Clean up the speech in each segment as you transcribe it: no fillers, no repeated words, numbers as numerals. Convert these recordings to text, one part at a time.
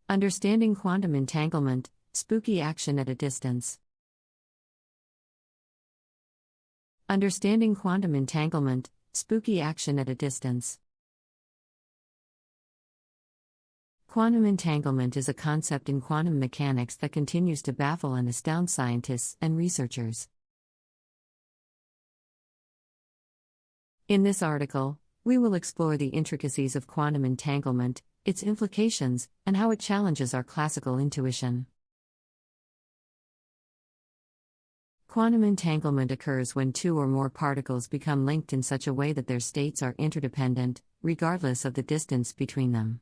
Understanding quantum entanglement, spooky action at a distance. Understanding quantum entanglement, spooky action at a distance. Quantum entanglement is a concept in quantum mechanics that continues to baffle and astound scientists and researchers. In this article, we will explore the intricacies of quantum entanglement, its implications, and how it challenges our classical intuition. Quantum entanglement occurs when two or more particles become linked in such a way that their states are interdependent, regardless of the distance between them.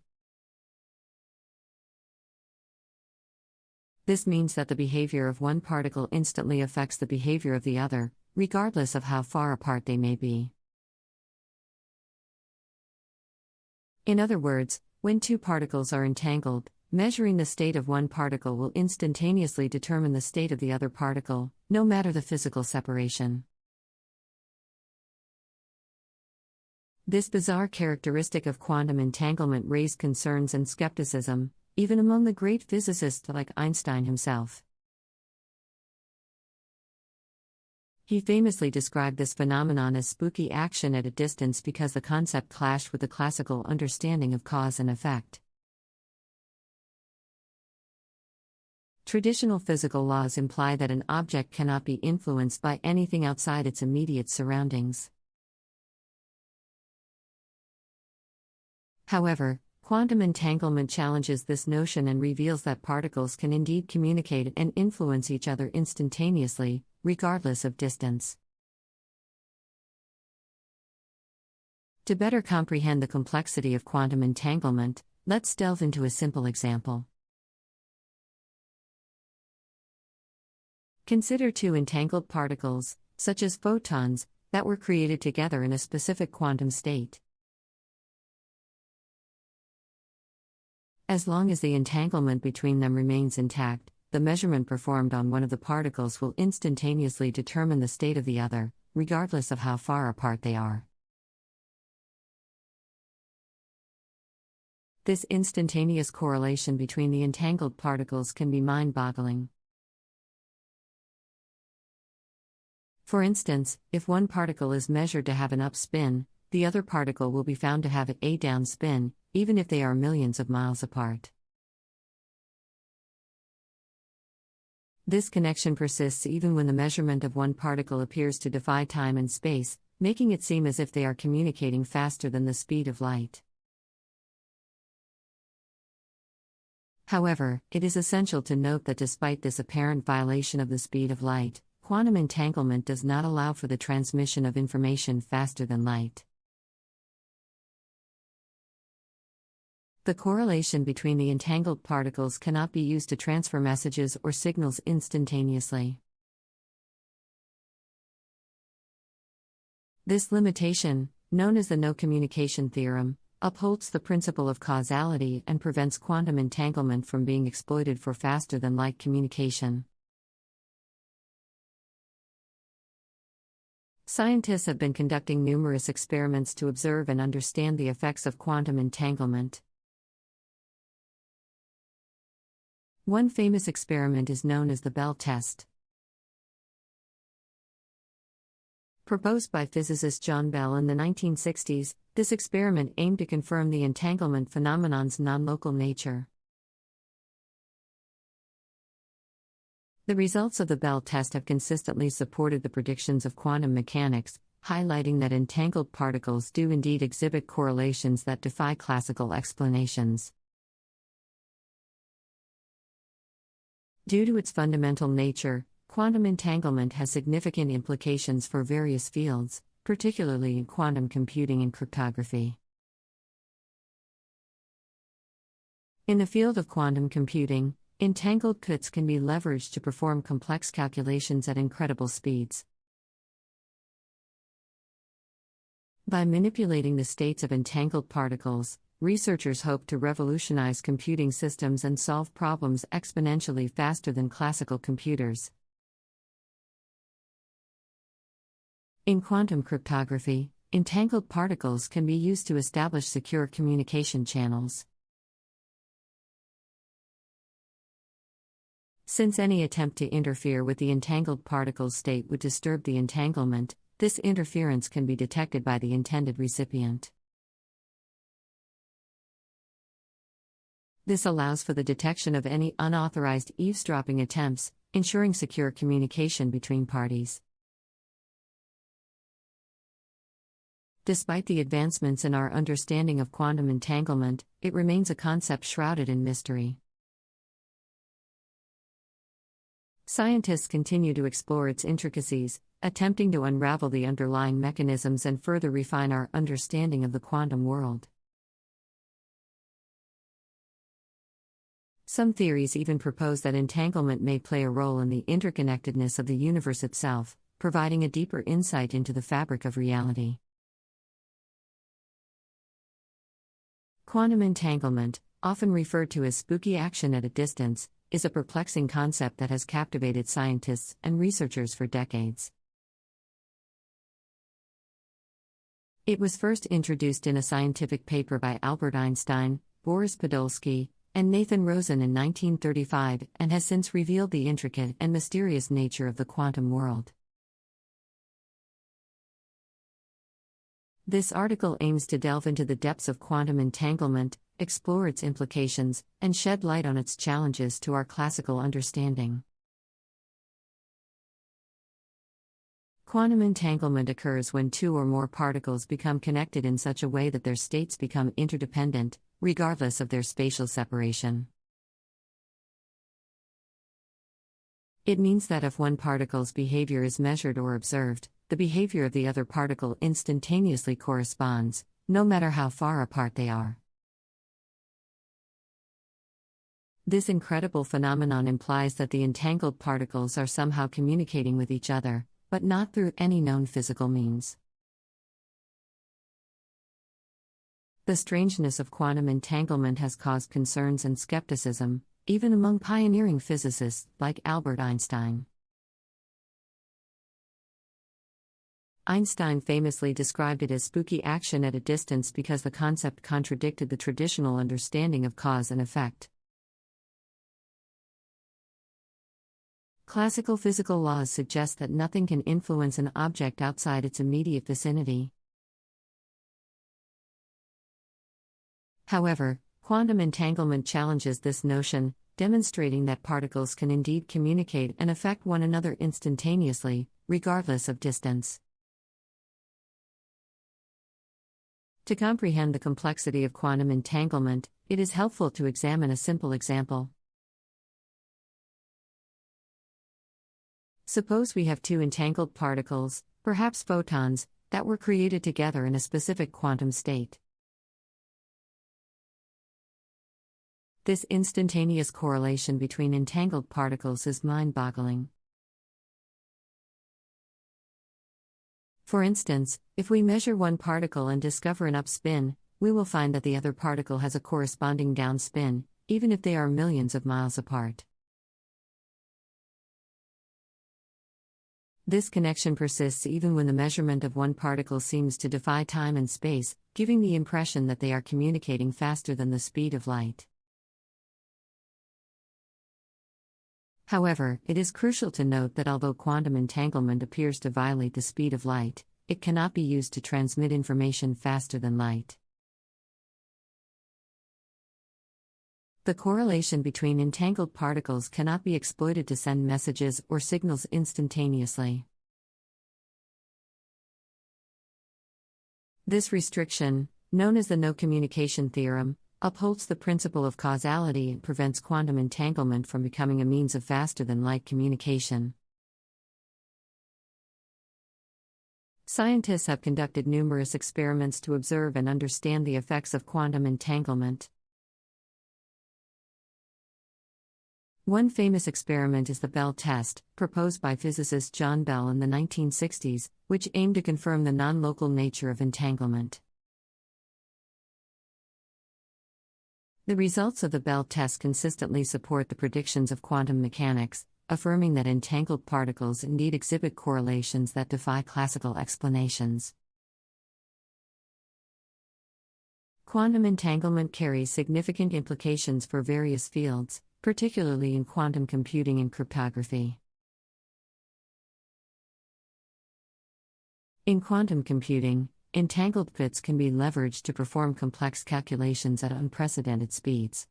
This means that the behavior of one particle instantly affects the behavior of the other, regardless of how far apart they may be. In other words, when two particles are entangled, measuring the state of one particle will instantaneously determine the state of the other particle, no matter the physical separation. This bizarre characteristic of quantum entanglement raised concerns and skepticism, even among the great physicists like Einstein himself. He famously described this phenomenon as spooky action at a distance because the concept clashed with the classical understanding of cause and effect. Traditional physical laws imply that an object cannot be influenced by anything outside its immediate surroundings. However, quantum entanglement challenges this notion and reveals that particles can indeed communicate and influence each other instantaneously, regardless of distance. To better comprehend the complexity of quantum entanglement, let's delve into a simple example. Consider two entangled particles, such as photons, that were created together in a specific quantum state. As long as the entanglement between them remains intact, the measurement performed on one of the particles will instantaneously determine the state of the other, regardless of how far apart they are. This instantaneous correlation between the entangled particles can be mind-boggling. For instance, if one particle is measured to have an up spin, the other particle will be found to have a down spin, even if they are millions of miles apart. This connection persists even when the measurement of one particle appears to defy time and space, making it seem as if they are communicating faster than the speed of light. However, it is essential to note that despite this apparent violation of the speed of light, quantum entanglement does not allow for the transmission of information faster than light. The correlation between the entangled particles cannot be used to transfer messages or signals instantaneously. This limitation, known as the no communication theorem, upholds the principle of causality and prevents quantum entanglement from being exploited for faster-than-light communication. Scientists have been conducting numerous experiments to observe and understand the effects of quantum entanglement. One famous experiment is known as the Bell test. Proposed by physicist John Bell in the 1960s, this experiment aimed to confirm the entanglement phenomenon's non-local nature. The results of the Bell test have consistently supported the predictions of quantum mechanics, highlighting that entangled particles do indeed exhibit correlations that defy classical explanations. Due to its fundamental nature, quantum entanglement has significant implications for various fields, particularly in quantum computing and cryptography. In the field of quantum computing, entangled qubits can be leveraged to perform complex calculations at incredible speeds. By manipulating the states of entangled particles, researchers hope to revolutionize computing systems and solve problems exponentially faster than classical computers. In quantum cryptography, entangled particles can be used to establish secure communication channels. Since any attempt to interfere with the entangled particle's state would disturb the entanglement, this interference can be detected by the intended recipient. This allows for the detection of any unauthorized eavesdropping attempts, ensuring secure communication between parties. Despite the advancements in our understanding of quantum entanglement, it remains a concept shrouded in mystery. Scientists continue to explore its intricacies, attempting to unravel the underlying mechanisms and further refine our understanding of the quantum world. Some theories even propose that entanglement may play a role in the interconnectedness of the universe itself, providing a deeper insight into the fabric of reality. Quantum entanglement, often referred to as spooky action at a distance, is a perplexing concept that has captivated scientists and researchers for decades. It was first introduced in a scientific paper by Albert Einstein, Boris Podolsky, and Nathan Rosen in 1935, and has since revealed the intricate and mysterious nature of the quantum world. This article aims to delve into the depths of quantum entanglement, explore its implications, and shed light on its challenges to our classical understanding. Quantum entanglement occurs when two or more particles become connected in such a way that their states become interdependent, regardless of their spatial separation. It means that if one particle's behavior is measured or observed, the behavior of the other particle instantaneously corresponds, no matter how far apart they are. This incredible phenomenon implies that the entangled particles are somehow communicating with each other, but not through any known physical means. The strangeness of quantum entanglement has caused concerns and skepticism, even among pioneering physicists like Albert Einstein. Einstein famously described it as spooky action at a distance because the concept contradicted the traditional understanding of cause and effect. Classical physical laws suggest that nothing can influence an object outside its immediate vicinity. However, quantum entanglement challenges this notion, demonstrating that particles can indeed communicate and affect one another instantaneously, regardless of distance. To comprehend the complexity of quantum entanglement, it is helpful to examine a simple example. Suppose we have two entangled particles, perhaps photons, that were created together in a specific quantum state. This instantaneous correlation between entangled particles is mind-boggling. For instance, if we measure one particle and discover an upspin, we will find that the other particle has a corresponding downspin, even if they are millions of miles apart. This connection persists even when the measurement of one particle seems to defy time and space, giving the impression that they are communicating faster than the speed of light. However, it is crucial to note that although quantum entanglement appears to violate the speed of light, it cannot be used to transmit information faster than light. The correlation between entangled particles cannot be exploited to send messages or signals instantaneously. This restriction, known as the no communication theorem, upholds the principle of causality and prevents quantum entanglement from becoming a means of faster-than-light communication. Scientists have conducted numerous experiments to observe and understand the effects of quantum entanglement. One famous experiment is the Bell test, proposed by physicist John Bell in the 1960s, which aimed to confirm the non-local nature of entanglement. The results of the Bell test consistently support the predictions of quantum mechanics, affirming that entangled particles indeed exhibit correlations that defy classical explanations. Quantum entanglement carries significant implications for various fields, particularly in quantum computing and cryptography. In quantum computing, entangled bits can be leveraged to perform complex calculations at unprecedented speeds.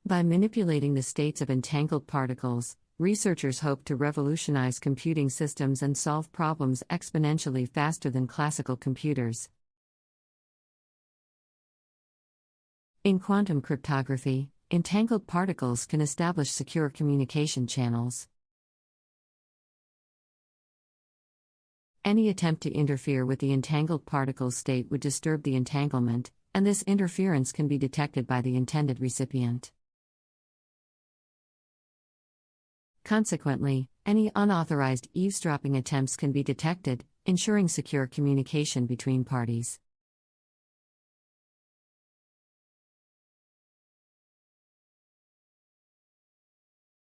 By manipulating the states of entangled particles, researchers hope to revolutionize computing systems and solve problems exponentially faster than classical computers. In quantum cryptography, entangled particles can establish secure communication channels. Any attempt to interfere with the entangled particle's state would disturb the entanglement, and this interference can be detected by the intended recipient. Consequently, any unauthorized eavesdropping attempts can be detected, ensuring secure communication between parties.